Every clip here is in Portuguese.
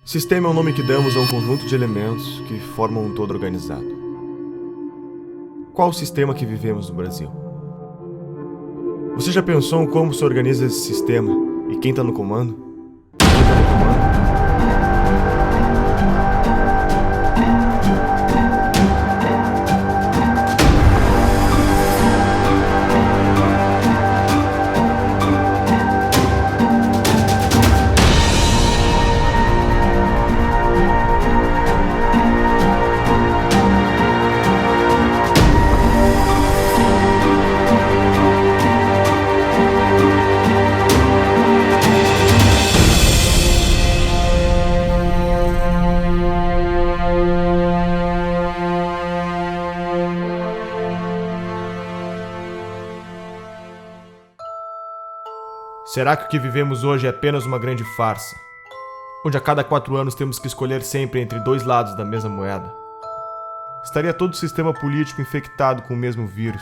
Sistema é o nome que damos a um conjunto de elementos que formam um todo organizado. Qual o sistema que vivemos no Brasil? Você já pensou em como se organiza esse sistema e quem está no comando? Quem está no comando? Será que o que vivemos hoje é apenas uma grande farsa, onde a cada 4 anos temos que escolher sempre entre dois lados da mesma moeda? Estaria todo o sistema político infectado com o mesmo vírus?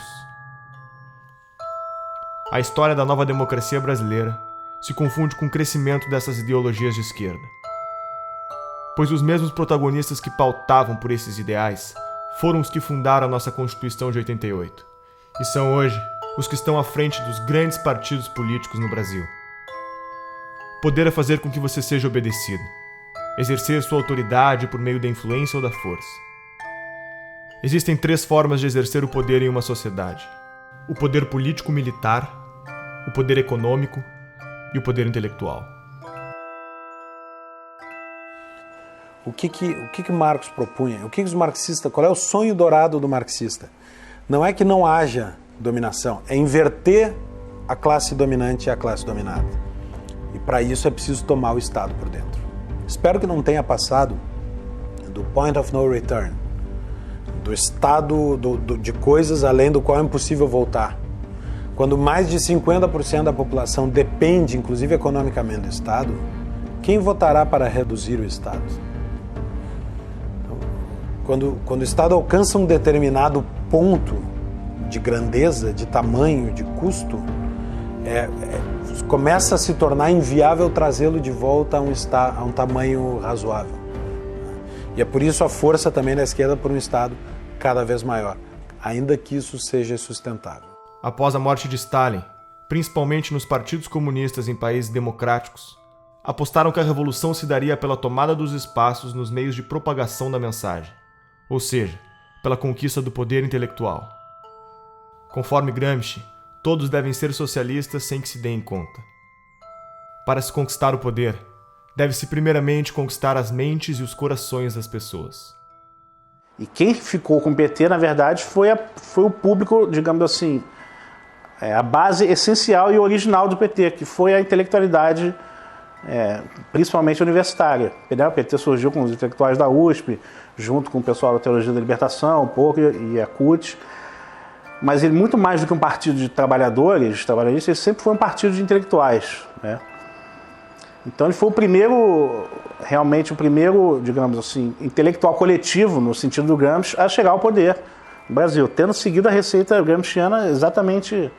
A história da nova democracia brasileira se confunde com o crescimento dessas ideologias de esquerda, pois os mesmos protagonistas que pautavam por esses ideais foram os que fundaram a nossa Constituição de 88, e são hoje os que estão à frente dos grandes partidos políticos no Brasil. Poder é fazer com que você seja obedecido, exercer sua autoridade por meio da influência ou da força. Existem 3 formas de exercer o poder em uma sociedade: o poder político-militar, o poder econômico e o poder intelectual. O que Marx propunha? Os marxistas, qual é o sonho dourado do marxista? Não é que não haja dominação, é inverter a classe dominante e a classe dominada. E para isso é preciso tomar o Estado por dentro. Espero que não tenha passado do point of no return, do estado de coisas além do qual é impossível voltar. Quando mais de 50% da população depende, inclusive economicamente, do Estado, quem votará para reduzir o Estado? Quando o Estado alcança um determinado ponto de grandeza, de tamanho, de custo, começa a se tornar inviável trazê-lo de volta a um tamanho razoável. E é por isso a força também da esquerda por um Estado cada vez maior, ainda que isso seja sustentável. Após a morte de Stalin, principalmente nos partidos comunistas em países democráticos, apostaram que a revolução se daria pela tomada dos espaços nos meios de propagação da mensagem, ou seja, pela conquista do poder intelectual. Conforme Gramsci, todos devem ser socialistas sem que se deem conta. Para se conquistar o poder, deve-se primeiramente conquistar as mentes e os corações das pessoas. E quem ficou com o PT, na verdade, foi o público, digamos assim, a base essencial e original do PT, que foi a intelectualidade, principalmente universitária. O PT surgiu com os intelectuais da USP, junto com o pessoal da Teologia da Libertação, um pouco, e a CUT. Mas ele, muito mais do que um partido de trabalhadores, ele sempre foi um partido de intelectuais, né? Então ele foi realmente o primeiro, digamos assim, intelectual coletivo, no sentido do Gramsci, a chegar ao poder no Brasil, tendo seguido a receita gramsciana exatamente,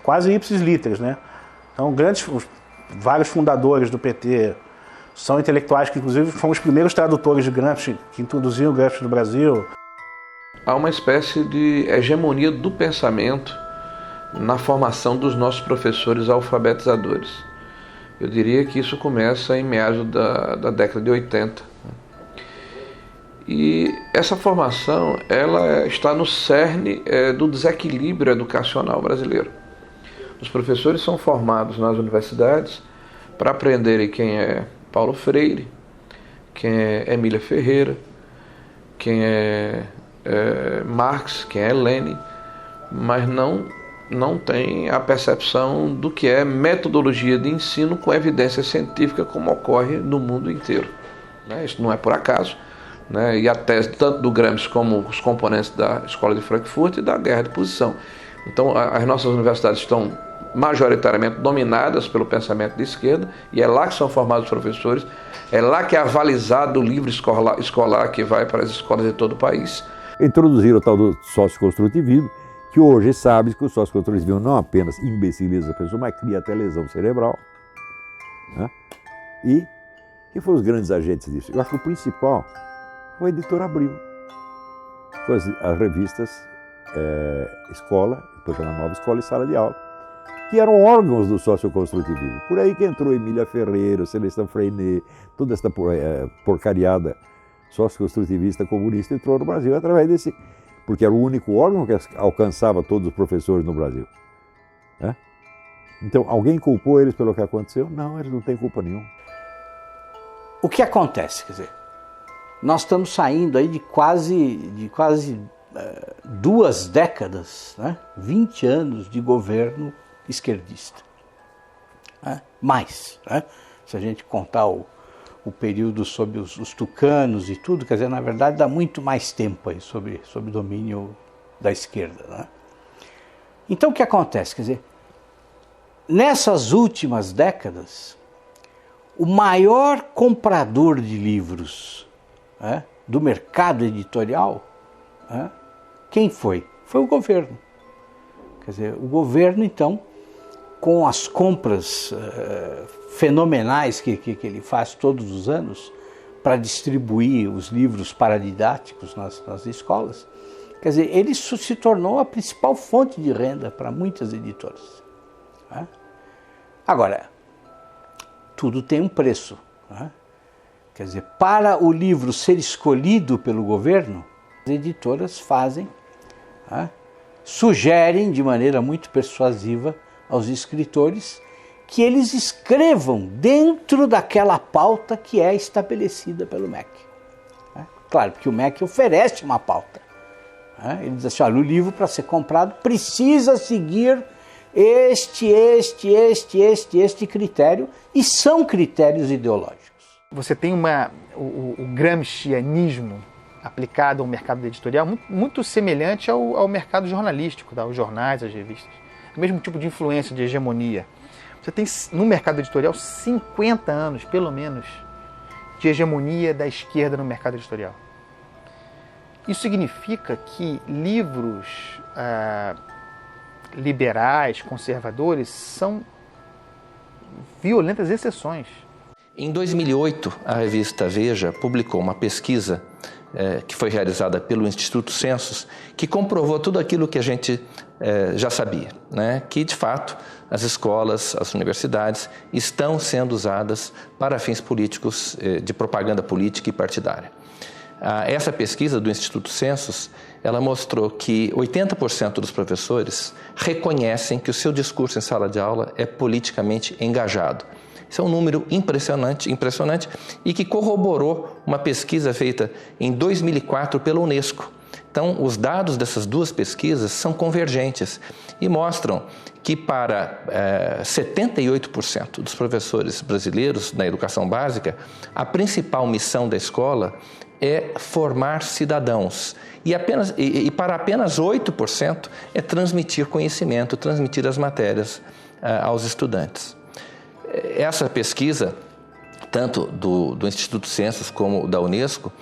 quase ipsis literis, né? Então vários fundadores do PT são intelectuais que, inclusive, foram os primeiros tradutores de Gramsci, que introduziram o Gramsci no Brasil. Há uma espécie de hegemonia do pensamento na formação dos nossos professores alfabetizadores. Eu diria que isso começa em meados da década de 80. E essa formação ela está no cerne do desequilíbrio educacional brasileiro. Os professores são formados nas universidades para aprenderem quem é Paulo Freire, quem é Emília Ferreira, quem é Marx, quem é Lenin, mas não tem a percepção do que é metodologia de ensino com evidência científica, como ocorre no mundo inteiro, né? Isso não é por acaso, né? E a tese tanto do Gramsci como os componentes da Escola de Frankfurt e da guerra de posição. Então as nossas universidades estão majoritariamente dominadas pelo pensamento de esquerda, e é lá que são formados os professores, é lá que é avalizado o livro escolar que vai para as escolas de todo o país. Introduziram o tal do socioconstrutivismo, que hoje sabe que o socioconstrutivismo não apenas imbeciliza a pessoa, mas cria até lesão cerebral, né? E Quem foram os grandes agentes disso? Eu acho que o principal foi a editora Abril, com as revistas Escola, depois era Nova Escola e Sala de Aula, que eram órgãos do socioconstrutivismo. Por aí que entrou Emília Ferreira, Celestão Freinet, toda essa porcariada socioconstrutivista comunista entrou no Brasil através desse, porque era o único órgão que alcançava todos os professores no Brasil. Né? Então, alguém culpou eles pelo que aconteceu? Não, eles não têm culpa nenhuma. O que acontece? Quer dizer, nós estamos saindo aí de quase 2 décadas, né? 20 anos de governo esquerdista. Né? Mais, né? Se a gente contar o período sob os tucanos e tudo, quer dizer, na verdade dá muito mais tempo aí sobre domínio da esquerda. Né? Então o que acontece? Quer dizer, nessas últimas décadas, o maior comprador de livros, né, do mercado editorial, né, quem foi? Foi o governo. Quer dizer, o governo, então, com as compras fenomenais que ele faz todos os anos para distribuir os livros paradidáticos nas escolas, quer dizer, ele se tornou a principal fonte de renda para muitas editoras. Né? Agora, tudo tem um preço. Né? Quer dizer, para o livro ser escolhido pelo governo, as editoras fazem, né, sugerem de maneira muito persuasiva aos escritores que eles escrevam dentro daquela pauta que é estabelecida pelo MEC. Né? Claro que o MEC oferece uma pauta. Né? Ele diz assim, olha, o livro para ser comprado precisa seguir este critério, e são critérios ideológicos. Você tem o gramscianismo aplicado ao mercado editorial muito semelhante ao mercado jornalístico, aos jornais, às revistas. O mesmo tipo de influência, de hegemonia. Você tem no mercado editorial 50 anos, pelo menos, de hegemonia da esquerda no mercado editorial. Isso significa que livros liberais, conservadores, são violentas exceções. Em 2008, a revista Veja publicou uma pesquisa que foi realizada pelo Instituto Census, que comprovou tudo aquilo que a gente já sabia, né? Que, de fato, as escolas, as universidades estão sendo usadas para fins políticos, de propaganda política e partidária. Essa pesquisa do Instituto Census, ela mostrou que 80% dos professores reconhecem que o seu discurso em sala de aula é politicamente engajado. Isso é um número impressionante e que corroborou uma pesquisa feita em 2004 pela Unesco. Então, os dados dessas duas pesquisas são convergentes e mostram que para 78% dos professores brasileiros na educação básica, a principal missão da escola é formar cidadãos. E para apenas 8% é transmitir conhecimento, transmitir as matérias aos estudantes. Essa pesquisa, tanto do Instituto Census como da Unesco,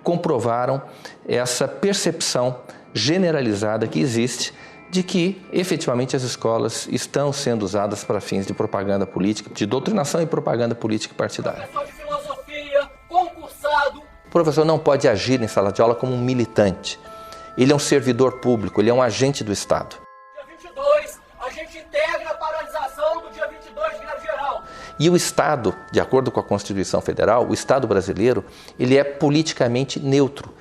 comprovaram essa percepção generalizada que existe de que, efetivamente, as escolas estão sendo usadas para fins de propaganda política, de doutrinação e propaganda política partidária. Professor de filosofia, concursado. O professor não pode agir em sala de aula como um militante. Ele é um servidor público, ele é um agente do Estado. Dia 22, a gente integra a paralisação do dia 22 de greve geral. E o Estado, de acordo com a Constituição Federal, o Estado brasileiro, ele é politicamente neutro.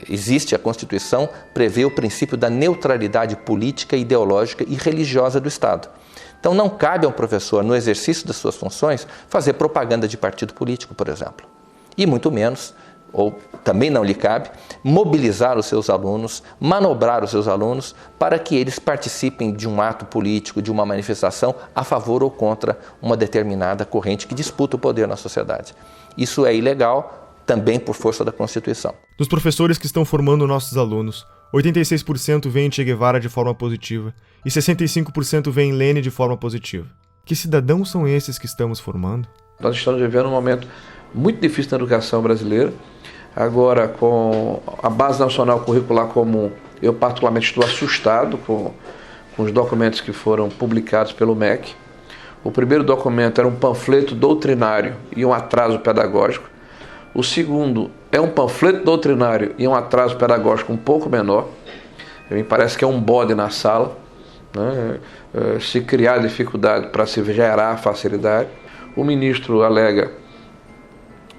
Existe a Constituição, prevê o princípio da neutralidade política, ideológica e religiosa do Estado. Então não cabe ao professor, no exercício das suas funções, fazer propaganda de partido político, por exemplo. E muito menos, ou também não lhe cabe, mobilizar os seus alunos, manobrar os seus alunos para que eles participem de um ato político, de uma manifestação a favor ou contra uma determinada corrente que disputa o poder na sociedade. Isso é ilegal, também por força da Constituição. Dos professores que estão formando nossos alunos, 86% veem Che Guevara de forma positiva e 65% veem Lênin de forma positiva. Que cidadãos são esses que estamos formando? Nós estamos vivendo um momento muito difícil na educação brasileira. Agora, com a Base Nacional Curricular Comum, eu particularmente estou assustado com os documentos que foram publicados pelo MEC. O primeiro documento era um panfleto doutrinário e um atraso pedagógico. O segundo é um panfleto doutrinário e um atraso pedagógico um pouco menor. Me parece que é um bode na sala, né? Se criar dificuldade para se gerar facilidade. O ministro alega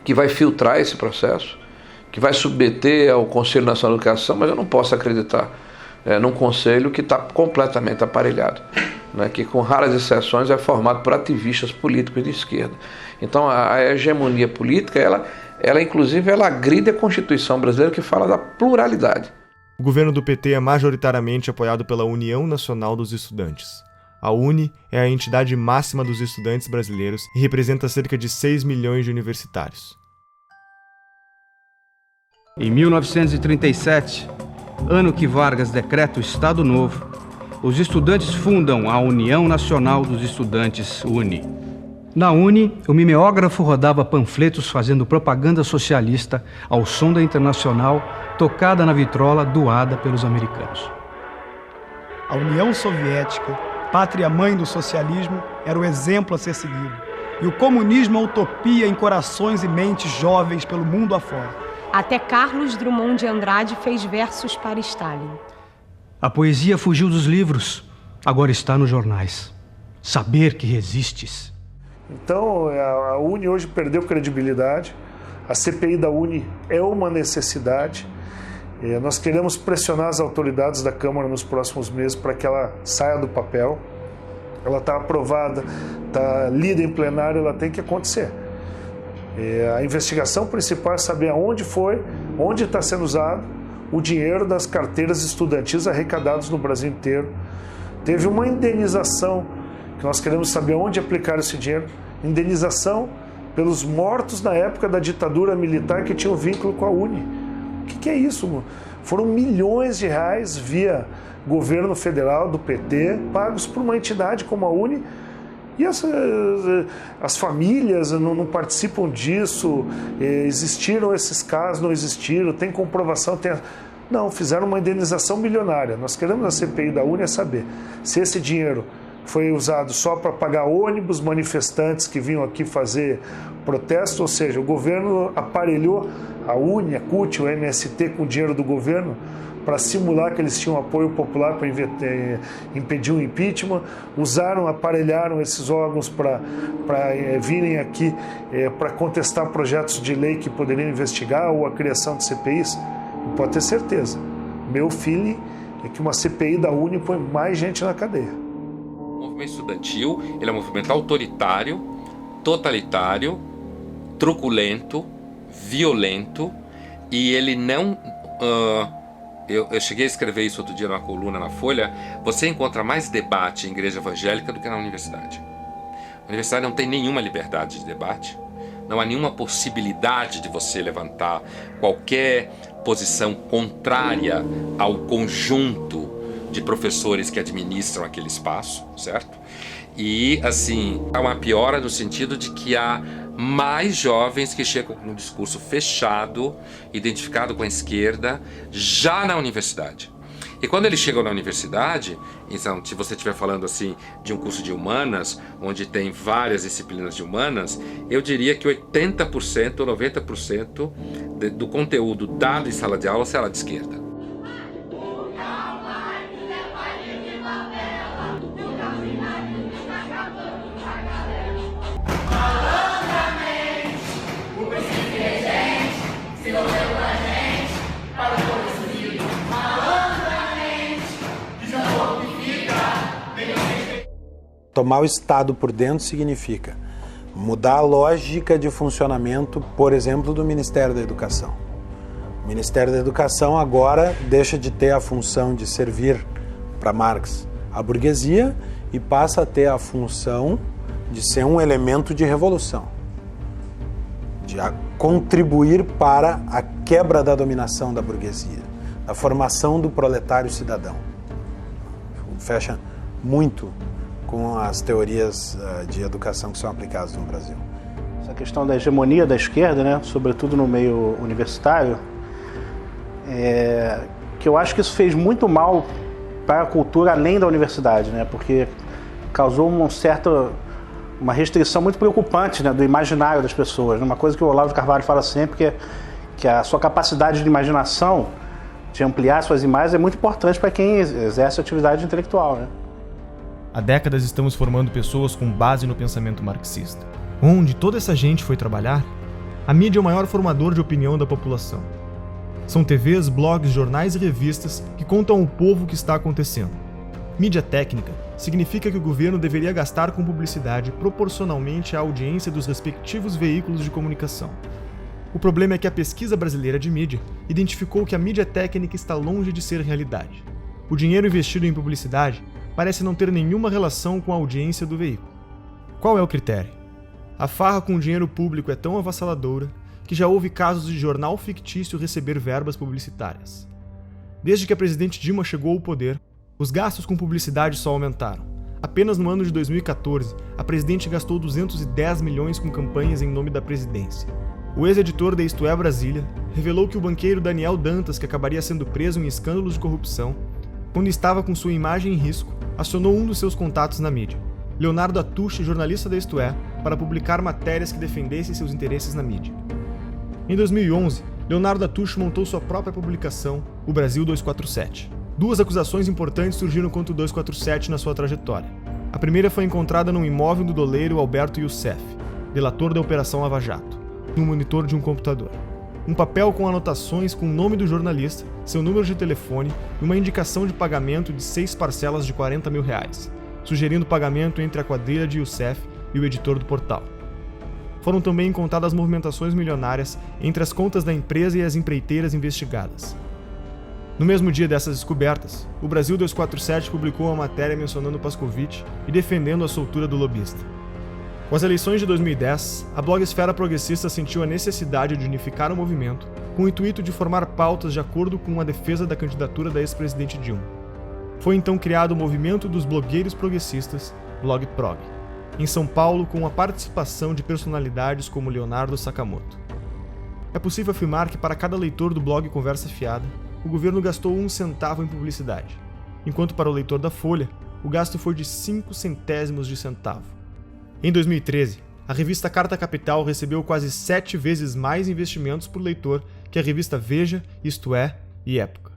que vai filtrar esse processo, que vai submeter ao Conselho Nacional de Educação, mas eu não posso acreditar num conselho que está completamente aparelhado, né, que com raras exceções é formado por ativistas políticos de esquerda. Então a hegemonia política, ela inclusive agride a Constituição brasileira, que fala da pluralidade. O governo do PT é majoritariamente apoiado pela União Nacional dos Estudantes. A UNE é a entidade máxima dos estudantes brasileiros e representa cerca de 6 milhões de universitários. Em 1937, ano que Vargas decreta o Estado Novo, os estudantes fundam a União Nacional dos Estudantes, UNE. Na UNE, o mimeógrafo rodava panfletos fazendo propaganda socialista ao som da Internacional, tocada na vitrola doada pelos americanos. A União Soviética, pátria-mãe do socialismo, era o exemplo a ser seguido. E o comunismo a utopia em corações e mentes jovens pelo mundo afora. Até Carlos Drummond de Andrade fez versos para Stalin. A poesia fugiu dos livros, agora está nos jornais. Saber que resistes. Então, a UNE hoje perdeu credibilidade. A CPI da UNE é uma necessidade. Nós queremos pressionar as autoridades da Câmara nos próximos meses para que ela saia do papel. Ela está aprovada, está lida em plenário, ela tem que acontecer. A investigação principal é saber aonde foi, onde está sendo usado o dinheiro das carteiras estudantis arrecadados no Brasil inteiro. Teve uma indenização, que nós queremos saber onde aplicar esse dinheiro, indenização pelos mortos na época da ditadura militar que tinham vínculo com a UNE. O que é isso? Foram milhões de reais via governo federal do PT, pagos por uma entidade como a UNE, e as famílias não participam disso. Existiram esses casos, não existiram, tem comprovação, não, fizeram uma indenização milionária. Nós queremos a CPI da UNE saber se esse dinheiro foi usado só para pagar ônibus, manifestantes que vinham aqui fazer protesto, ou seja, o governo aparelhou a UNE, a CUT, o MST com o dinheiro do governo para simular que eles tinham apoio popular para impedir o impeachment, aparelharam esses órgãos para virem aqui para contestar projetos de lei que poderiam investigar ou a criação de CPIs. E pode ter certeza, meu feeling é que uma CPI da UNE põe mais gente na cadeia. O movimento estudantil, ele é um movimento autoritário, totalitário, truculento, violento, e ele não... Eu cheguei a escrever isso outro dia numa coluna na Folha. Você encontra mais debate em igreja evangélica do que na universidade. A universidade não tem nenhuma liberdade de debate. Não há nenhuma possibilidade de você levantar qualquer posição contrária ao conjunto de professores que administram aquele espaço, certo? E, assim, há uma piora no sentido de que há mais jovens que chegam no discurso fechado, identificado com a esquerda, já na universidade. E quando eles chegam na universidade, então, se você estiver falando assim de um curso de humanas, onde tem várias disciplinas de humanas, eu diria que 80% ou 90% do conteúdo dado em sala de aula será de esquerda. Tomar o Estado por dentro significa mudar a lógica de funcionamento, por exemplo, do Ministério da Educação. O Ministério da Educação agora deixa de ter a função de servir para Marx a burguesia e passa a ter a função de ser um elemento de revolução, de contribuir para a quebra da dominação da burguesia, da formação do proletário cidadão. Fecha muito com as teorias de educação que são aplicadas no Brasil. Essa questão da hegemonia da esquerda, né, sobretudo no meio universitário, que eu acho que isso fez muito mal para a cultura além da universidade, né, porque causou um certo uma restrição muito preocupante, né, do imaginário das pessoas. Uma coisa que o Olavo de Carvalho fala sempre, que a sua capacidade de imaginação, de ampliar suas imagens, é muito importante para quem exerce atividade intelectual, né? Há décadas estamos formando pessoas com base no pensamento marxista. Onde toda essa gente foi trabalhar? A mídia é o maior formador de opinião da população. São TVs, blogs, jornais e revistas que contam ao povo o que está acontecendo. Mídia técnica significa que o governo deveria gastar com publicidade proporcionalmente à audiência dos respectivos veículos de comunicação. O problema é que a pesquisa brasileira de mídia identificou que a mídia técnica está longe de ser realidade. O dinheiro investido em publicidade parece não ter nenhuma relação com a audiência do veículo. Qual é o critério? A farra com o dinheiro público é tão avassaladora que já houve casos de jornal fictício receber verbas publicitárias. Desde que a presidente Dilma chegou ao poder, os gastos com publicidade só aumentaram. Apenas no ano de 2014, a presidente gastou 210 milhões com campanhas em nome da presidência. O ex-editor da Isto É Brasília revelou que o banqueiro Daniel Dantas, que acabaria sendo preso em escândalos de corrupção, quando estava com sua imagem em risco, acionou um dos seus contatos na mídia, Leonardo Atushi, jornalista da Isto É, para publicar matérias que defendessem seus interesses na mídia. Em 2011, Leonardo Atushi montou sua própria publicação, o Brasil 247. Duas acusações importantes surgiram contra o 247 na sua trajetória. A primeira foi encontrada num imóvel do doleiro Alberto Youssef, delator da Operação Lava Jato, no monitor de um computador. Um papel com anotações com o nome do jornalista, seu número de telefone e uma indicação de pagamento de 6 parcelas de R$40 mil, sugerindo pagamento entre a quadrilha de Youssef e o editor do portal. Foram também encontradas movimentações milionárias entre as contas da empresa e as empreiteiras investigadas. No mesmo dia dessas descobertas, o Brasil 247 publicou uma matéria mencionando Pascovitch e defendendo a soltura do lobista. Com as eleições de 2010, a blogosfera progressista sentiu a necessidade de unificar o movimento com o intuito de formar pautas de acordo com a defesa da candidatura da ex-presidente Dilma. Foi então criado o movimento dos blogueiros progressistas, Blogprog, em São Paulo, com a participação de personalidades como Leonardo Sakamoto. É possível afirmar que para cada leitor do blog Conversa Fiada, o governo gastou 1 centavo em publicidade, enquanto para o leitor da Folha, o gasto foi de 5 centésimos de centavo. Em 2013, a revista Carta Capital recebeu quase 7 vezes mais investimentos por leitor que a revista Veja, Isto É e Época.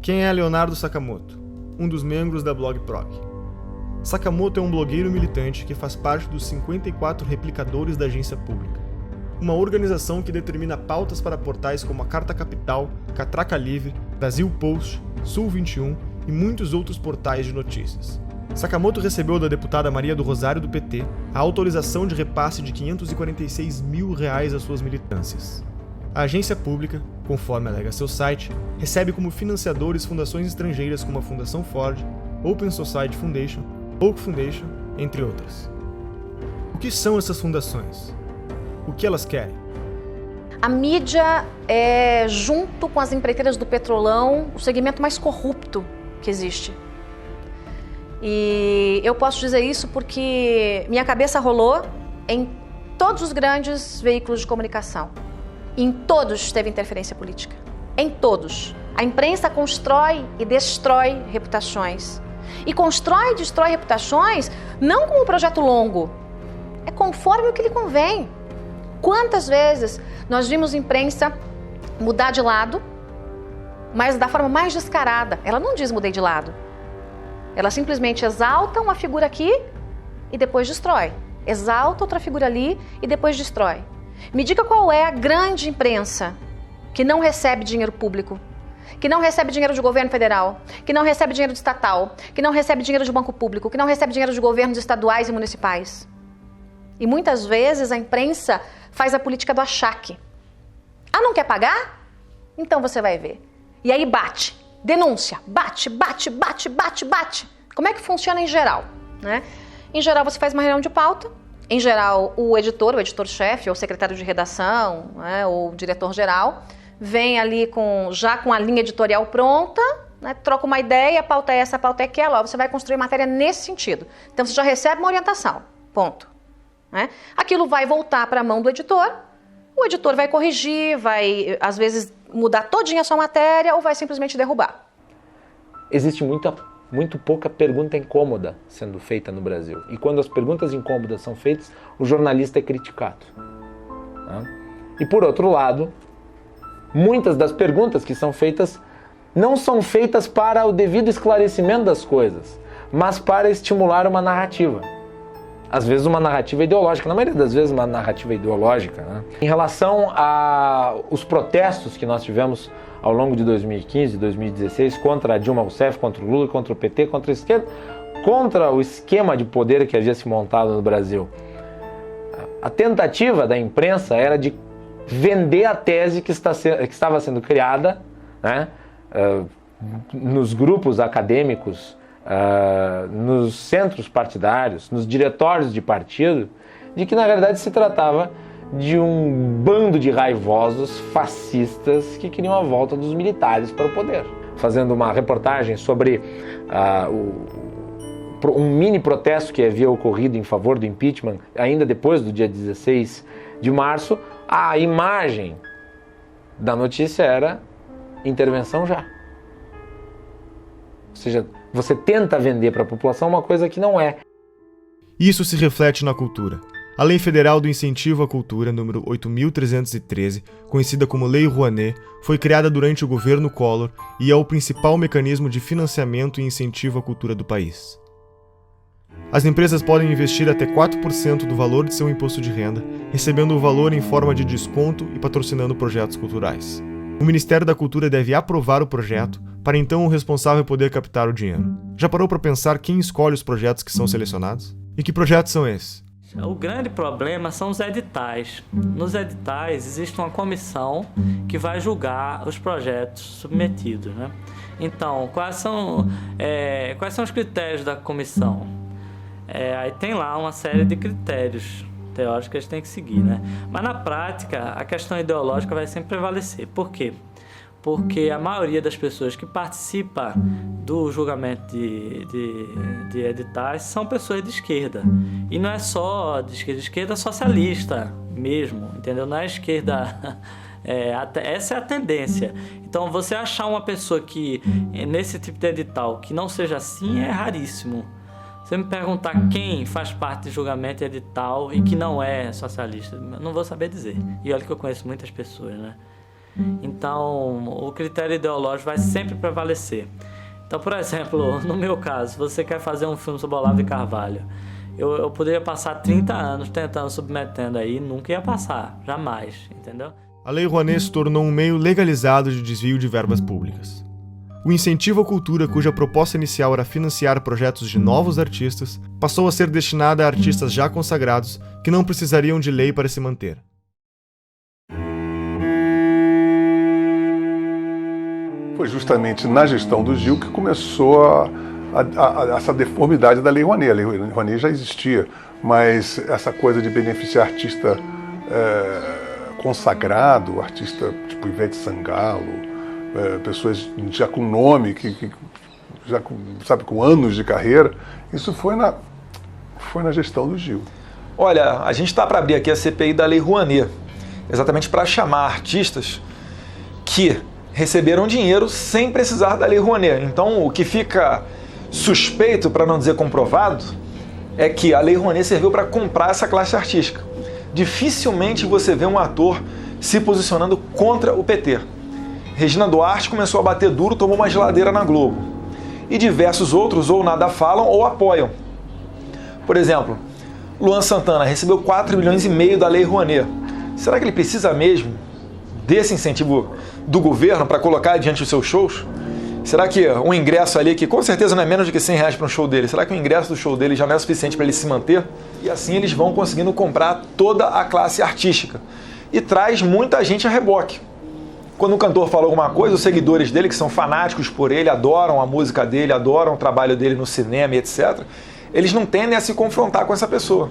Quem é Leonardo Sakamoto? Um dos membros da Blogprog. Sakamoto é um blogueiro militante que faz parte dos 54 replicadores da Agência Pública, uma organização que determina pautas para portais como a Carta Capital, Catraca Livre, Brasil Post, Sul 21 e muitos outros portais de notícias. Sakamoto recebeu da deputada Maria do Rosário do PT a autorização de repasse de R$546 mil às suas militâncias. A agência pública, conforme alega seu site, recebe como financiadores fundações estrangeiras como a Fundação Ford, Open Society Foundation, Oak Foundation, entre outras. O que são essas fundações? O que elas querem? A mídia é, junto com as empreiteiras do petrolão, o segmento mais corrupto que existe. E eu posso dizer isso porque minha cabeça rolou em todos os grandes veículos de comunicação. Em todos teve interferência política. Em todos. A imprensa constrói e destrói reputações. E constrói e destrói reputações não como um projeto longo. É conforme o que lhe convém. Quantas vezes nós vimos a imprensa mudar de lado, mas da forma mais descarada. Ela não diz mudei de lado. Ela simplesmente exalta uma figura aqui e depois destrói. Exalta outra figura ali e depois destrói. Me diga qual é a grande imprensa que não recebe dinheiro público, que não recebe dinheiro de governo federal, que não recebe dinheiro de estatal, que não recebe dinheiro de banco público, que não recebe dinheiro de governos estaduais e municipais. E muitas vezes a imprensa faz a política do achaque. Ah, não quer pagar? Então você vai ver. E aí bate. Denúncia, bate. Como é que funciona em geral? Né? Em geral, você faz uma reunião de pauta. Em geral, o editor-chefe, ou secretário de redação, né, ou diretor-geral, vem ali já com a linha editorial pronta, né, troca uma ideia, a pauta é essa, a pauta é aquela. Ó, você vai construir matéria nesse sentido. Então, você já recebe uma orientação. Ponto. Né? Aquilo vai voltar para a mão do editor. O editor vai corrigir, vai, às vezes, mudar todinha a sua matéria ou vai simplesmente derrubar. Existe muita muito pouca pergunta incômoda sendo feita no Brasil. E quando as perguntas incômodas são feitas, o jornalista é criticado. E por outro lado, muitas das perguntas que são feitas não são feitas para o devido esclarecimento das coisas, mas para estimular uma narrativa. Às vezes uma narrativa ideológica, na maioria das vezes uma narrativa ideológica. Em relação aos protestos que nós tivemos ao longo de 2015 e 2016 contra a Dilma Rousseff, contra o Lula, contra o PT, contra a esquerda, contra o esquema de poder que havia se montado no Brasil. A tentativa da imprensa era de vender a tese que estava sendo criada, né, nos grupos acadêmicos, nos centros partidários, nos diretórios de partido, de que na verdade se tratava de um bando de raivosos fascistas que queriam a volta dos militares para o poder. Fazendo uma reportagem sobre um mini protesto que havia ocorrido em favor do impeachment, ainda depois do dia 16 de março, a imagem da notícia era intervenção já. Ou seja, você tenta vender para a população uma coisa que não é. Isso se reflete na cultura. A Lei Federal do Incentivo à Cultura, número 8.313, conhecida como Lei Rouanet, foi criada durante o governo Collor e é o principal mecanismo de financiamento e incentivo à cultura do país. As empresas podem investir até 4% do valor de seu imposto de renda, recebendo o valor em forma de desconto e patrocinando projetos culturais. O Ministério da Cultura deve aprovar o projeto, para então o responsável poder captar o dinheiro. Já parou para pensar quem escolhe os projetos que são selecionados? E que projetos são esses? O grande problema são os editais. Nos editais existe uma comissão que vai julgar os projetos submetidos, né? Então, quais são os critérios da comissão? Aí tem lá uma série de critérios teóricos que eles têm que seguir, né? Mas na prática, a questão ideológica vai sempre prevalecer. Por quê? Porque a maioria das pessoas que participa do julgamento de editais são pessoas de esquerda. E não é só de esquerda socialista mesmo, entendeu? Não é esquerda... essa é a tendência. Então, você achar uma pessoa que, nesse tipo de edital, que não seja assim, é raríssimo. Você me perguntar quem faz parte de julgamento edital e que não é socialista, eu não vou saber dizer. E olha que eu conheço muitas pessoas, né? Então, o critério ideológico vai sempre prevalecer. Então, por exemplo, no meu caso, você quer fazer um filme sobre Olavo de Carvalho. Eu poderia passar 30 anos tentando, submetendo aí, nunca ia passar, jamais, entendeu? A Lei Rouanet se tornou um meio legalizado de desvio de verbas públicas. O incentivo à cultura, cuja proposta inicial era financiar projetos de novos artistas, passou a ser destinada a artistas já consagrados que não precisariam de lei para se manter. Foi justamente na gestão do Gil que começou essa deformidade da Lei Rouanet. A Lei Rouanet já existia, mas essa coisa de beneficiar artista consagrado, artista tipo Ivete Sangalo, pessoas já com nome, já com anos de carreira, isso foi na gestão do Gil. Olha, a gente está para abrir aqui a CPI da Lei Rouanet, exatamente para chamar artistas que receberam dinheiro sem precisar da Lei Rouanet. Então, o que fica suspeito, para não dizer comprovado, é que a Lei Rouanet serviu para comprar essa classe artística. Dificilmente você vê um ator se posicionando contra o PT. Regina Duarte começou a bater duro, tomou uma geladeira na Globo. E diversos outros ou nada falam ou apoiam. Por exemplo, Luan Santana recebeu 4,5 milhões da Lei Rouanet. Será que ele precisa mesmo desse incentivo do governo para colocar adiante os seus shows? Será que um ingresso ali, que com certeza não é menos do que R$100 para um show dele, será que o ingresso do show dele já não é suficiente para ele se manter? E assim eles vão conseguindo comprar toda a classe artística. E traz muita gente a reboque. Quando um cantor fala alguma coisa, os seguidores dele, que são fanáticos por ele, adoram a música dele, adoram o trabalho dele no cinema e etc., eles não tendem a se confrontar com essa pessoa.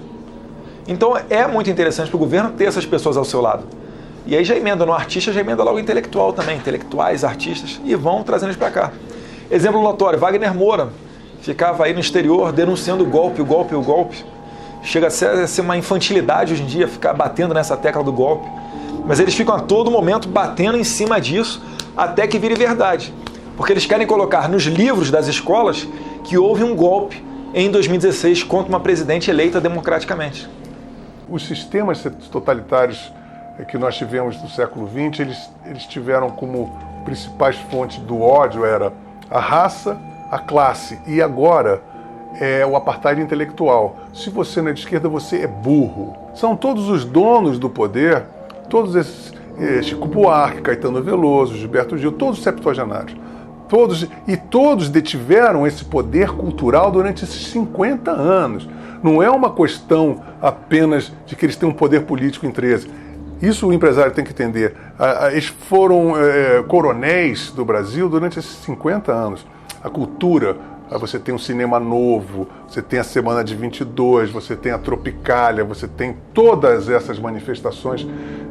Então é muito interessante para o governo ter essas pessoas ao seu lado. E aí já emenda no artista, já emenda logo intelectual também, intelectuais, artistas, e vão trazendo eles para cá. Exemplo notório, Wagner Moura ficava aí no exterior denunciando o golpe. Chega a ser uma infantilidade hoje em dia ficar batendo nessa tecla do golpe. Mas eles ficam a todo momento batendo em cima disso até que vire verdade. Porque eles querem colocar nos livros das escolas que houve um golpe em 2016 contra uma presidente eleita democraticamente. Os sistemas totalitários que nós tivemos no século XX, eles tiveram como principais fontes do ódio era a raça, a classe e agora o apartheid intelectual. Se você não é de esquerda, você é burro. São todos os donos do poder, todos esses, Chico Buarque, Caetano Veloso, Gilberto Gil, todos septuagenários. Todos detiveram esse poder cultural durante esses 50 anos. Não é uma questão apenas de que eles têm um poder político em 13. Isso o empresário tem que entender. Eles foram coronéis do Brasil durante esses 50 anos. A cultura, você tem um cinema novo, você tem a Semana de 22, você tem a Tropicália, você tem todas essas manifestações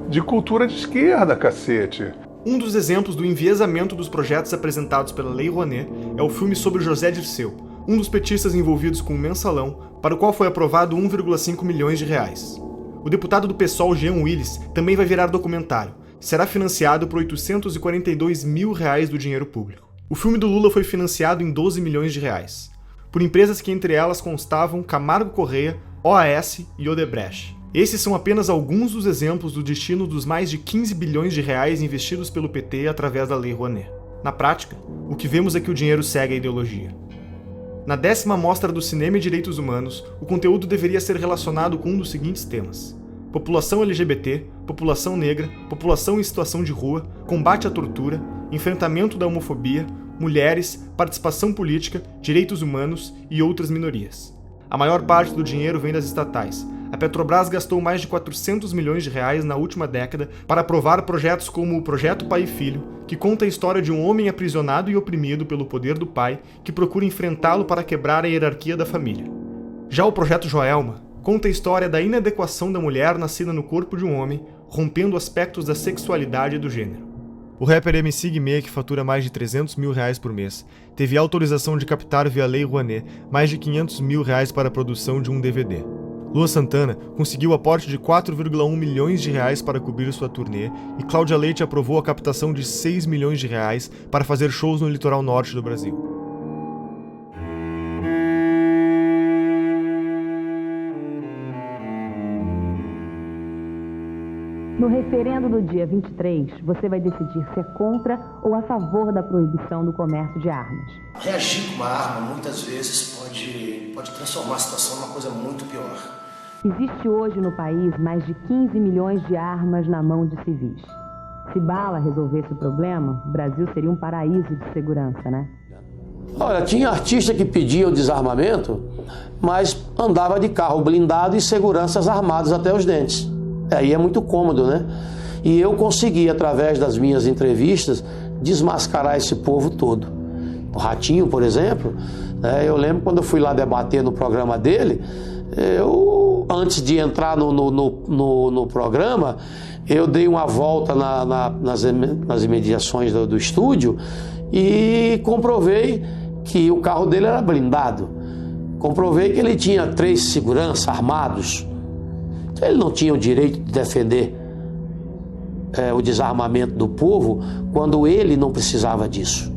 de cultura de esquerda, cacete. Um dos exemplos do enviesamento dos projetos apresentados pela Lei Rouanet é o filme sobre José Dirceu, um dos petistas envolvidos com o mensalão, para o qual foi aprovado 1,5 milhões de reais. O deputado do PSOL, Jean Willis, também vai virar documentário. Será financiado por 842 mil reais do dinheiro público. O filme do Lula foi financiado em 12 milhões de reais, por empresas que entre elas constavam Camargo Corrêa, OAS e Odebrecht. Esses são apenas alguns dos exemplos do destino dos mais de 15 bilhões de reais investidos pelo PT através da Lei Rouanet. Na prática, o que vemos é que o dinheiro segue a ideologia. Na 10ª Mostra do Cinema e Direitos Humanos, o conteúdo deveria ser relacionado com um dos seguintes temas: população LGBT, população negra, população em situação de rua, combate à tortura, enfrentamento da homofobia, mulheres, participação política, direitos humanos e outras minorias. A maior parte do dinheiro vem das estatais. A Petrobras gastou mais de 400 milhões de reais na última década para aprovar projetos como o Projeto Pai e Filho, que conta a história de um homem aprisionado e oprimido pelo poder do pai que procura enfrentá-lo para quebrar a hierarquia da família. Já o Projeto Joelma conta a história da inadequação da mulher nascida no corpo de um homem, rompendo aspectos da sexualidade e do gênero. O rapper MC Guimê, que fatura mais de 300 mil reais por mês, teve autorização de captar via Lei Rouanet mais de 500 mil reais para a produção de um DVD. Luan Santana conseguiu aporte de 4,1 milhões de reais para cobrir sua turnê e Cláudia Leite aprovou a captação de 6 milhões de reais para fazer shows no litoral norte do Brasil. No referendo do dia 23, você vai decidir se é contra ou a favor da proibição do comércio de armas. Reagir com uma arma, muitas vezes, pode transformar a situação numa coisa muito pior. Existe hoje no país mais de 15 milhões de armas na mão de civis. Se bala resolvesse o problema, o Brasil seria um paraíso de segurança, né? Olha, tinha artista que pedia o desarmamento, mas andava de carro blindado e seguranças armados até os dentes. Aí é muito cômodo, né? E eu consegui, através das minhas entrevistas, desmascarar esse povo todo. O Ratinho, por exemplo, eu lembro quando eu fui lá debater no programa dele, antes de entrar no programa, eu dei uma volta nas imediações do estúdio e comprovei que o carro dele era blindado. Comprovei que ele tinha 3 seguranças armados. Ele não tinha o direito de defender o desarmamento do povo quando ele não precisava disso,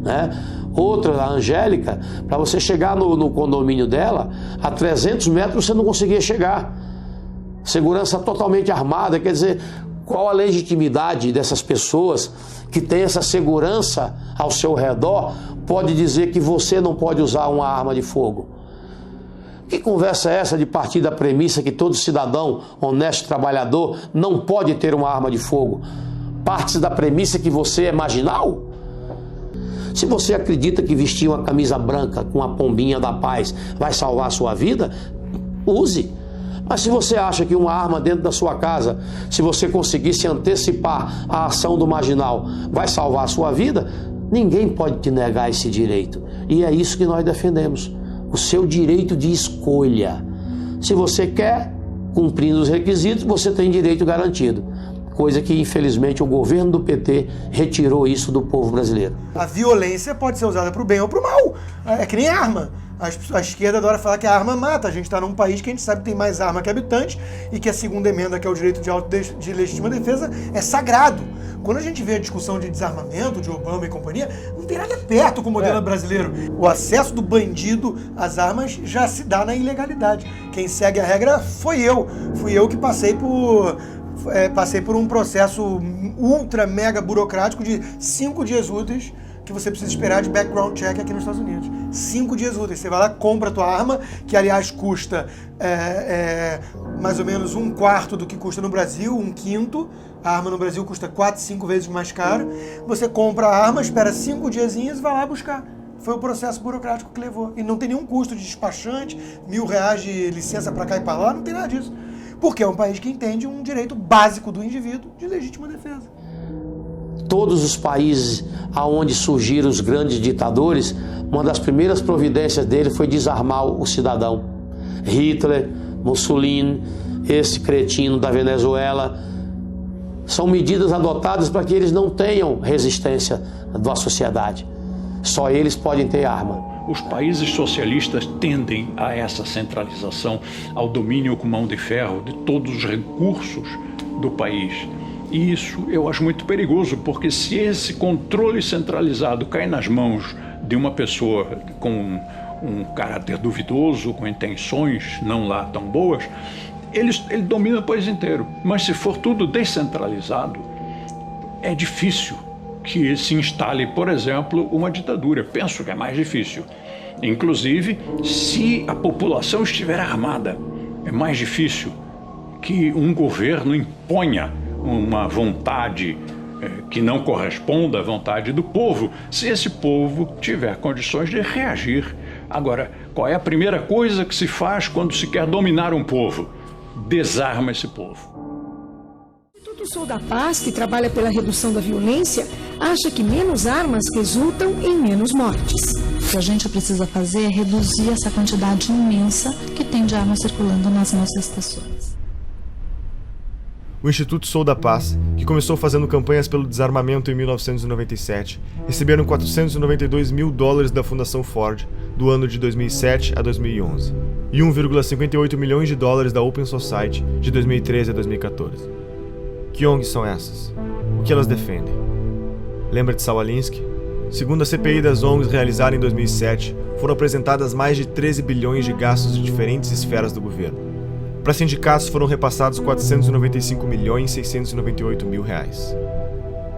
né? Outra, a Angélica, para você chegar no condomínio dela, a 300 metros você não conseguia chegar. Segurança totalmente armada, quer dizer, qual a legitimidade dessas pessoas que têm essa segurança ao seu redor pode dizer que você não pode usar uma arma de fogo? Que conversa é essa de partir da premissa que todo cidadão honesto, trabalhador, não pode ter uma arma de fogo? Parte da premissa que você é marginal? Se você acredita que vestir uma camisa branca com a pombinha da paz vai salvar a sua vida, use. Mas se você acha que uma arma dentro da sua casa, se você conseguir se antecipar à ação do marginal, vai salvar a sua vida, ninguém pode te negar esse direito. E é isso que nós defendemos. O seu direito de escolha. Se você quer, cumprindo os requisitos, você tem direito garantido. Coisa que, infelizmente, o governo do PT retirou isso do povo brasileiro. A violência pode ser usada para o bem ou para o mal. É que nem arma. A esquerda adora falar que a arma mata. A gente está num país que a gente sabe que tem mais arma que habitante e que a segunda emenda, que é o direito de legítima defesa, é sagrado. Quando a gente vê a discussão de desarmamento, de Obama e companhia, não tem nada perto com o modelo brasileiro. O acesso do bandido às armas já se dá na ilegalidade. Quem segue a regra foi eu. Fui eu que passei por um processo ultra mega burocrático de 5 dias úteis que você precisa esperar de background check aqui nos Estados Unidos. 5 dias úteis. Você vai lá, compra a tua arma, que aliás custa mais ou menos 1/4 do que custa no Brasil, 1/5. A arma no Brasil custa 4, 5 vezes mais caro. Você compra a arma, espera 5 diazinhos e vai lá buscar. Foi o processo burocrático que levou. E não tem nenhum custo de despachante, R$1.000 de licença para cá e para lá, não tem nada disso. Porque é um país que entende um direito básico do indivíduo de legítima defesa. Todos os países aonde surgiram os grandes ditadores, uma das primeiras providências dele foi desarmar o cidadão. Hitler, Mussolini, esse cretino da Venezuela, são medidas adotadas para que eles não tenham resistência da sociedade. Só eles podem ter arma. Os países socialistas tendem a essa centralização, ao domínio com mão de ferro de todos os recursos do país. E isso eu acho muito perigoso, porque se esse controle centralizado cai nas mãos de uma pessoa com um caráter duvidoso, com intenções não lá tão boas, ele domina o país inteiro. Mas se for tudo descentralizado, é difícil que se instale, por exemplo, uma ditadura. Penso que é mais difícil. Inclusive, se a população estiver armada, é mais difícil que um governo imponha uma vontade que não corresponda à vontade do povo, se esse povo tiver condições de reagir. Agora, qual é a primeira coisa que se faz quando se quer dominar um povo? Desarma esse povo. O Instituto Sou da Paz, que trabalha pela redução da violência, acha que menos armas resultam em menos mortes. O que a gente precisa fazer é reduzir essa quantidade imensa que tem de armas circulando nas nossas estações. O Instituto Sou da Paz, que começou fazendo campanhas pelo desarmamento em 1997, receberam $492 mil da Fundação Ford do ano de 2007 a 2011 e $1,58 milhões da Open Society de 2013 a 2014. Que ONGs são essas? O que elas defendem? Lembra de Saul Alinsky? Segundo a CPI das ONGs realizada em 2007, foram apresentadas mais de 13 bilhões de gastos de diferentes esferas do governo. Para sindicatos foram repassados R$495.698.000.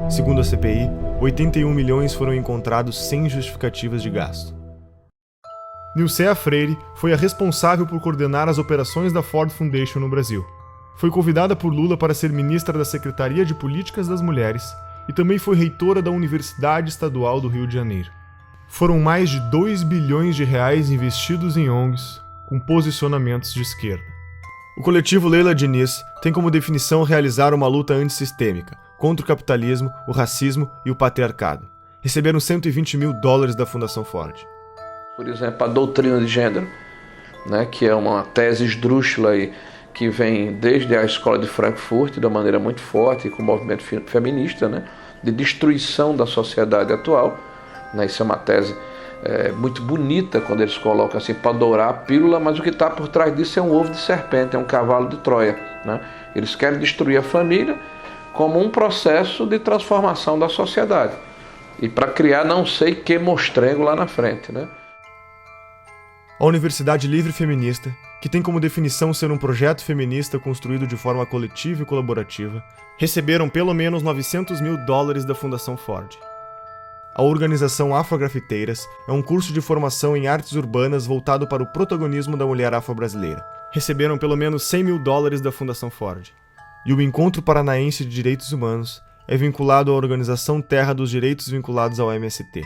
Segundo a CPI, 81 milhões foram encontrados sem justificativas de gasto. Nilcea Freire foi a responsável por coordenar as operações da Ford Foundation no Brasil. Foi convidada por Lula para ser ministra da Secretaria de Políticas das Mulheres e também foi reitora da Universidade Estadual do Rio de Janeiro. Foram mais de R$2 bilhões investidos em ONGs com posicionamentos de esquerda. O coletivo Leila Diniz tem como definição realizar uma luta antissistêmica contra o capitalismo, o racismo e o patriarcado. Receberam $120 mil da Fundação Ford. Por exemplo, a doutrina de gênero, né, que é uma tese esdrúxula aí, que vem desde a escola de Frankfurt, de uma maneira muito forte, com o movimento feminista, né, de destruição da sociedade atual. Né, isso é uma tese muito bonita quando eles colocam assim para dourar a pílula, mas o que está por trás disso é um ovo de serpente, é um cavalo de Troia. Né? Eles querem destruir a família como um processo de transformação da sociedade e para criar não sei que mostrengo lá na frente. Né? A Universidade Livre Feminista, que tem como definição ser um projeto feminista construído de forma coletiva e colaborativa, receberam pelo menos $900 mil da Fundação Ford. A organização Afrografiteiras é um curso de formação em artes urbanas voltado para o protagonismo da mulher afro-brasileira. Receberam pelo menos $100 mil da Fundação Ford. E o Encontro Paranaense de Direitos Humanos é vinculado à Organização Terra dos Direitos vinculados ao MST.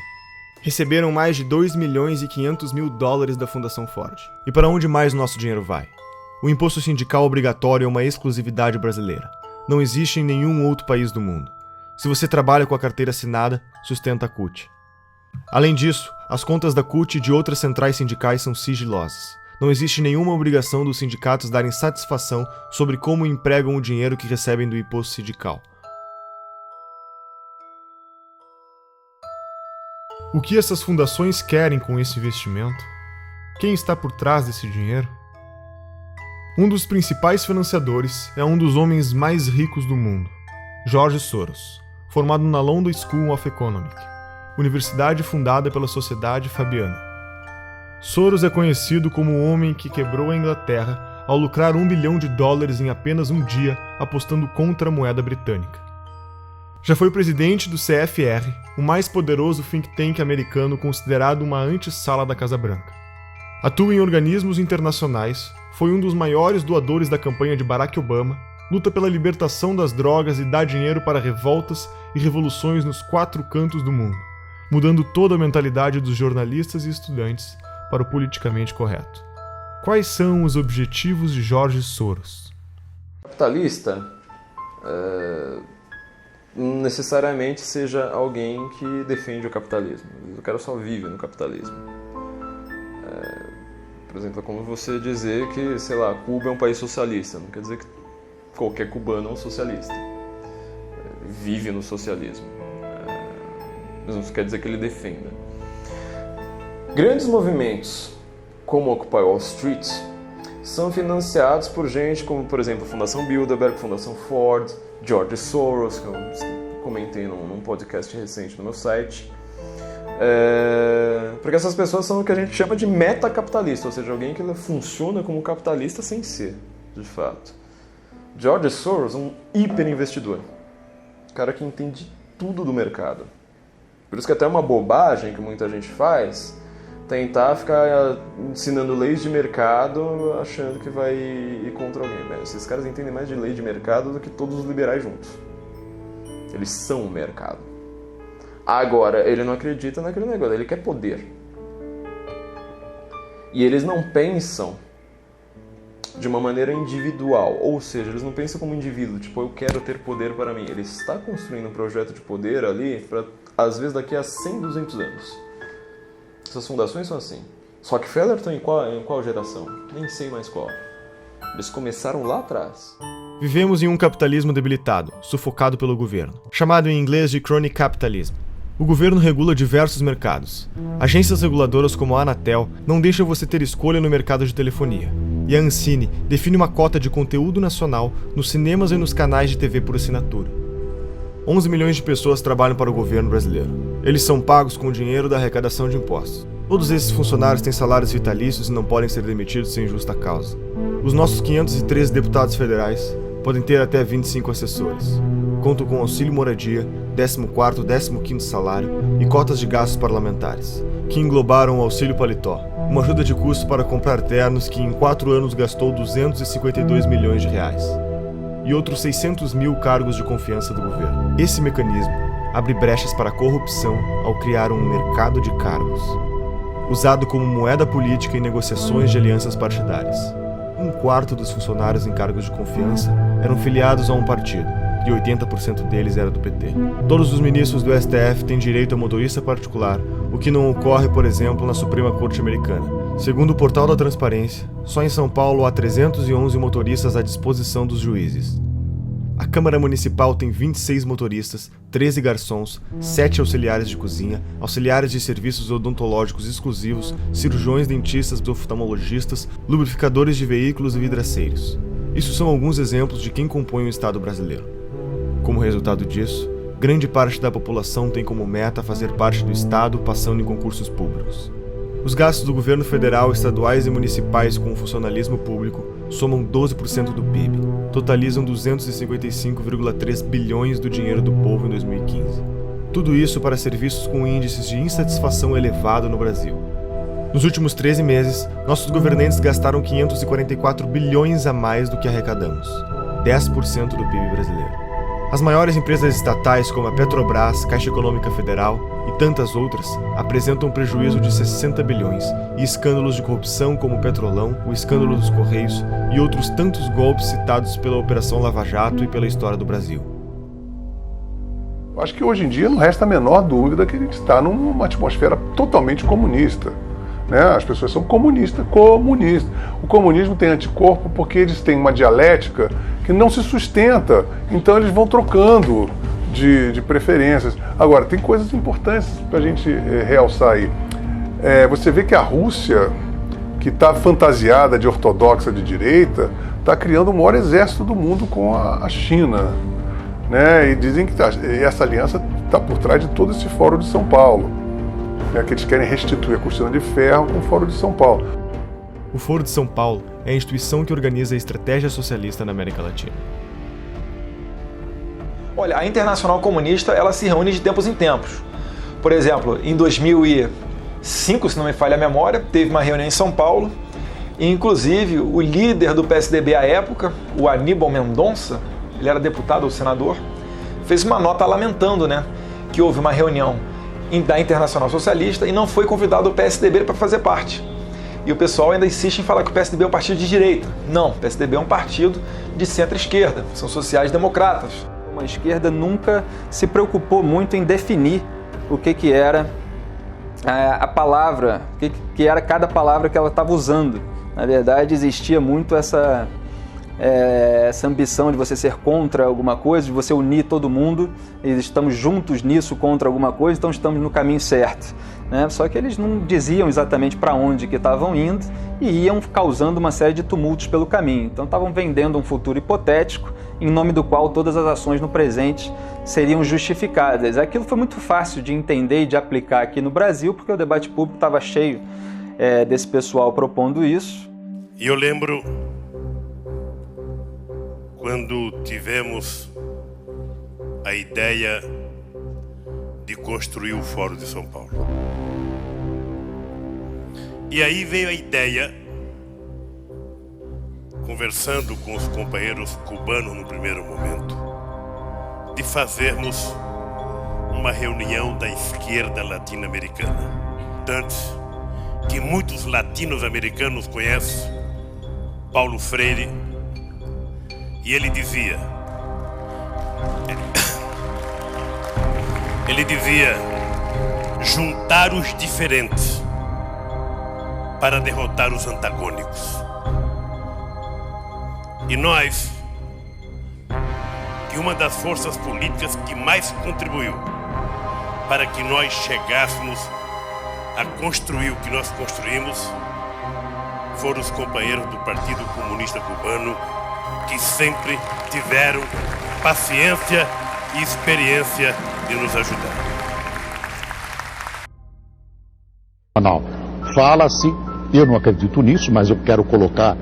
Receberam mais de $2.500.000 da Fundação Ford. E para onde mais o nosso dinheiro vai? O imposto sindical obrigatório é uma exclusividade brasileira. Não existe em nenhum outro país do mundo. Se você trabalha com a carteira assinada, sustenta a CUT. Além disso, as contas da CUT e de outras centrais sindicais são sigilosas. Não existe nenhuma obrigação dos sindicatos darem satisfação sobre como empregam o dinheiro que recebem do imposto sindical. O que essas fundações querem com esse investimento? Quem está por trás desse dinheiro? Um dos principais financiadores é um dos homens mais ricos do mundo, George Soros, formado na London School of Economics, universidade fundada pela Sociedade Fabiana. Soros é conhecido como o homem que quebrou a Inglaterra ao lucrar $1 bilhão em apenas um dia apostando contra a moeda britânica. Já foi presidente do CFR, o mais poderoso think tank americano considerado uma antessala da Casa Branca. Atua em organismos internacionais, foi um dos maiores doadores da campanha de Barack Obama, luta pela libertação das drogas e dá dinheiro para revoltas e revoluções nos 4 cantos do mundo, mudando toda a mentalidade dos jornalistas e estudantes para o politicamente correto. Quais são os objetivos de George Soros? Capitalista não necessariamente seja alguém que defende o capitalismo. O cara só vive no capitalismo. Por exemplo, é como você dizer que, sei lá, Cuba é um país socialista. Não quer dizer que qualquer cubano é um socialista. Vive no socialismo. Mas não quer dizer que ele defenda. Grandes movimentos, como Occupy Wall Street, são financiados por gente como, por exemplo, a Fundação Bilderberg, Fundação Ford, George Soros, que eu comentei num podcast recente no meu site. Porque essas pessoas são o que a gente chama de metacapitalista, ou seja, alguém que funciona como capitalista sem ser, de fato. George Soros é um hiperinvestidor, cara que entende tudo do mercado. Por isso que até é uma bobagem que muita gente faz, tentar ficar ensinando leis de mercado achando que vai ir contra alguém. Esses caras entendem mais de lei de mercado do que todos os liberais juntos. Eles são o mercado. Agora, ele não acredita naquele negócio, ele quer poder. E eles não pensam de uma maneira individual, ou seja, eles não pensam como indivíduo, tipo, eu quero ter poder para mim. Ele está construindo um projeto de poder ali para, às vezes, daqui a 100, 200 anos. Essas fundações são assim. Só que Featherton em qual geração? Nem sei mais qual. Eles começaram lá atrás. Vivemos em um capitalismo debilitado, sufocado pelo governo, chamado em inglês de crony capitalism. O governo regula diversos mercados. Agências reguladoras como a Anatel não deixam você ter escolha no mercado de telefonia. E a Ancine define uma cota de conteúdo nacional nos cinemas e nos canais de TV por assinatura. 11 milhões de pessoas trabalham para o governo brasileiro. Eles são pagos com o dinheiro da arrecadação de impostos. Todos esses funcionários têm salários vitalícios e não podem ser demitidos sem justa causa. Os nossos 513 deputados federais podem ter até 25 assessores. Contam com auxílio moradia, 14º, 15º salário e cotas de gastos parlamentares, que englobaram o auxílio paletó, uma ajuda de custo para comprar ternos que em 4 anos gastou 252 milhões de reais. E outros 600 mil cargos de confiança do governo. Esse mecanismo abre brechas para a corrupção ao criar um mercado de cargos, usado como moeda política em negociações de alianças partidárias. 1/4 dos funcionários em cargos de confiança eram filiados a um partido, e 80% deles era do PT. Todos os ministros do STF têm direito a motorista particular, o que não ocorre, por exemplo, na Suprema Corte Americana. Segundo o Portal da Transparência, só em São Paulo há 311 motoristas à disposição dos juízes. A Câmara Municipal tem 26 motoristas, 13 garçons, 7 auxiliares de cozinha, auxiliares de serviços odontológicos exclusivos, cirurgiões, dentistas, oftalmologistas, lubrificadores de veículos e vidraceiros. Isso são alguns exemplos de quem compõe o Estado brasileiro. Como resultado disso, grande parte da população tem como meta fazer parte do Estado passando em concursos públicos. Os gastos do governo federal, estaduais e municipais com o funcionalismo público somam 12% do PIB, totalizam 255,3 bilhões do dinheiro do povo em 2015. Tudo isso para serviços com índices de insatisfação elevado no Brasil. Nos últimos 13 meses, nossos governantes gastaram 544 bilhões a mais do que arrecadamos, 10% do PIB brasileiro. As maiores empresas estatais como a Petrobras, Caixa Econômica Federal e tantas outras apresentam prejuízo de 60 bilhões e escândalos de corrupção como o Petrolão, o escândalo dos Correios e outros tantos golpes citados pela Operação Lava Jato e pela história do Brasil. Eu acho que hoje em dia não resta a menor dúvida que a gente está numa atmosfera totalmente comunista. Né? As pessoas são comunistas. O comunismo tem anticorpo porque eles têm uma dialética que não se sustenta, então eles vão trocando de preferências. Agora, tem coisas importantes para a gente realçar aí. Você vê que a Rússia que está fantasiada de ortodoxa de direita, está criando o maior exército do mundo com a China. Né? E dizem que essa aliança está por trás de todo esse Fórum de São Paulo. Né? Que eles querem restituir a cortina de ferro com o Fórum de São Paulo. O Foro de São Paulo é a instituição que organiza a estratégia socialista na América Latina. Olha, a Internacional Comunista ela se reúne de tempos em tempos. Por exemplo, em 2005, se não me falha a memória, teve uma reunião em São Paulo e, inclusive, o líder do PSDB à época, o Aníbal Mendonça, ele era deputado ou senador, fez uma nota lamentando, né, que houve uma reunião da Internacional Socialista e não foi convidado o PSDB para fazer parte. E o pessoal ainda insiste em falar que o PSDB é um partido de direita. Não, o PSDB é um partido de centro-esquerda, são sociais-democratas. A esquerda nunca se preocupou muito em definir o que era a palavra, o que era cada palavra que ela estava usando. Na verdade, existia muito essa ambição de você ser contra alguma coisa, de você unir todo mundo, e estamos juntos nisso contra alguma coisa, então estamos no caminho certo. Né? Só que eles não diziam exatamente para onde que estavam indo e iam causando uma série de tumultos pelo caminho. Então estavam vendendo um futuro hipotético, em nome do qual todas as ações no presente seriam justificadas. Aquilo foi muito fácil de entender e de aplicar aqui no Brasil, porque o debate público estava cheio desse pessoal propondo isso. E eu lembro quando tivemos a ideia de construir o Fórum de São Paulo. E aí veio a ideia, conversando com os companheiros cubanos no primeiro momento, de fazermos uma reunião da esquerda latino-americana. Tanto que muitos latinos-americanos conhecem Paulo Freire, e ele dizia, juntar os diferentes para derrotar os antagônicos. E nós, que uma das forças políticas que mais contribuiu para que nós chegássemos a construir o que nós construímos, foram os companheiros do Partido Comunista Cubano, que sempre tiveram paciência e experiência de nos ajudar. Não, fala-se, eu não acredito nisso, mas eu quero colocar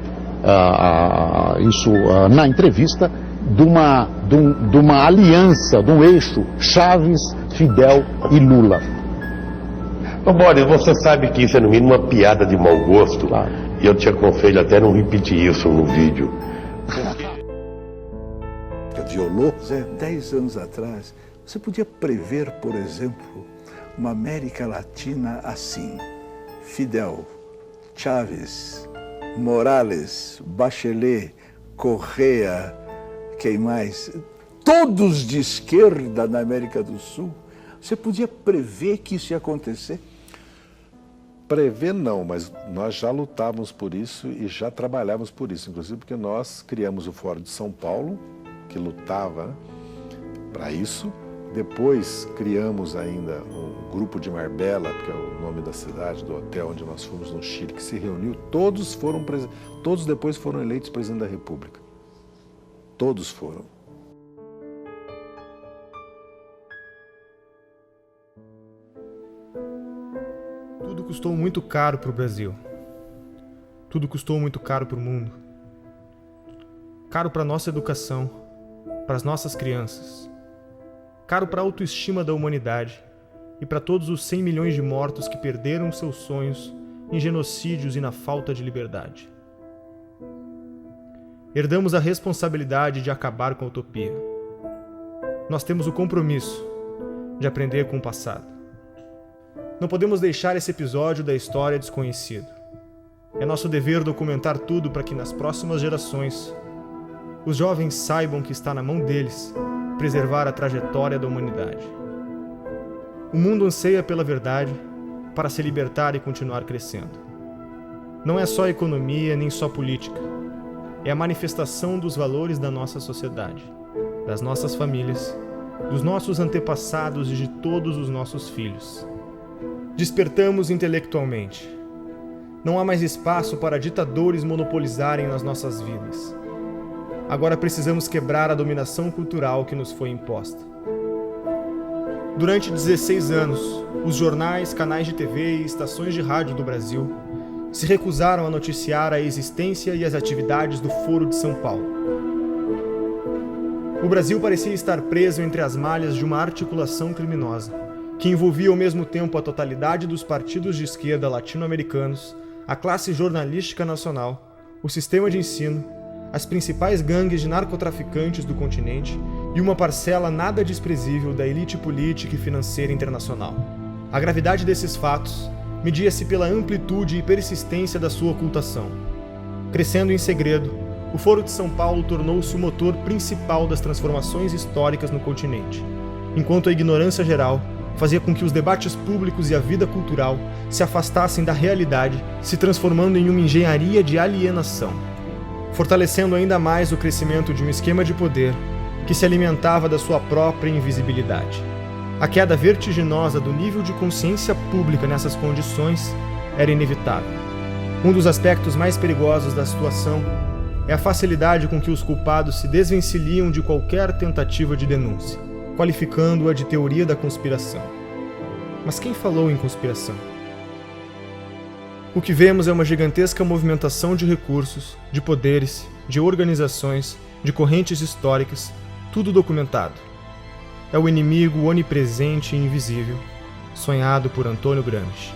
isso na entrevista, de uma aliança, de um eixo Chaves, Fidel e Lula. Ô Boris, você sabe que isso é no mínimo uma piada de mau gosto, claro. E eu te aconselho até não repetir isso no vídeo. Violou, 10 anos atrás, você podia prever, por exemplo, uma América Latina assim: Fidel, Chávez, Morales, Bachelet, Correa, quem mais? Todos de esquerda na América do Sul. Você podia prever que isso ia acontecer? Prever não, mas nós já lutávamos por isso e já trabalhávamos por isso, inclusive porque nós criamos o Fórum de São Paulo, que lutava para isso. Depois criamos ainda um grupo de Marbella, que é o nome da cidade, do hotel onde nós fomos no Chile, que se reuniu. Todos depois foram eleitos presidente da República. Todos foram. Tudo custou muito caro para o Brasil. Tudo custou muito caro para o mundo. Caro para a nossa educação, para as nossas crianças. Caro para a autoestima da humanidade e para todos os 100 milhões de mortos que perderam seus sonhos em genocídios e na falta de liberdade. Herdamos a responsabilidade de acabar com a utopia. Nós temos o compromisso de aprender com o passado. Não podemos deixar esse episódio da história desconhecido. É nosso dever documentar tudo para que nas próximas gerações os jovens saibam que está na mão deles preservar a trajetória da humanidade. O mundo anseia pela verdade para se libertar e continuar crescendo. Não é só economia nem só política. É a manifestação dos valores da nossa sociedade, das nossas famílias, dos nossos antepassados e de todos os nossos filhos. Despertamos intelectualmente. Não há mais espaço para ditadores monopolizarem nas nossas vidas. Agora precisamos quebrar a dominação cultural que nos foi imposta. Durante 16 anos, os jornais, canais de TV e estações de rádio do Brasil se recusaram a noticiar a existência e as atividades do Foro de São Paulo. O Brasil parecia estar preso entre as malhas de uma articulação criminosa, que envolvia ao mesmo tempo a totalidade dos partidos de esquerda latino-americanos, a classe jornalística nacional, o sistema de ensino, as principais gangues de narcotraficantes do continente e uma parcela nada desprezível da elite política e financeira internacional. A gravidade desses fatos media-se pela amplitude e persistência da sua ocultação. Crescendo em segredo, o Foro de São Paulo tornou-se o motor principal das transformações históricas no continente, enquanto a ignorância geral fazia com que os debates públicos e a vida cultural se afastassem da realidade, se transformando em uma engenharia de alienação, fortalecendo ainda mais o crescimento de um esquema de poder que se alimentava da sua própria invisibilidade. A queda vertiginosa do nível de consciência pública nessas condições era inevitável. Um dos aspectos mais perigosos da situação é a facilidade com que os culpados se desvencilham de qualquer tentativa de denúncia, qualificando-a de teoria da conspiração. Mas quem falou em conspiração? O que vemos é uma gigantesca movimentação de recursos, de poderes, de organizações, de correntes históricas, tudo documentado. É o inimigo onipresente e invisível, sonhado por Antônio Gramsci.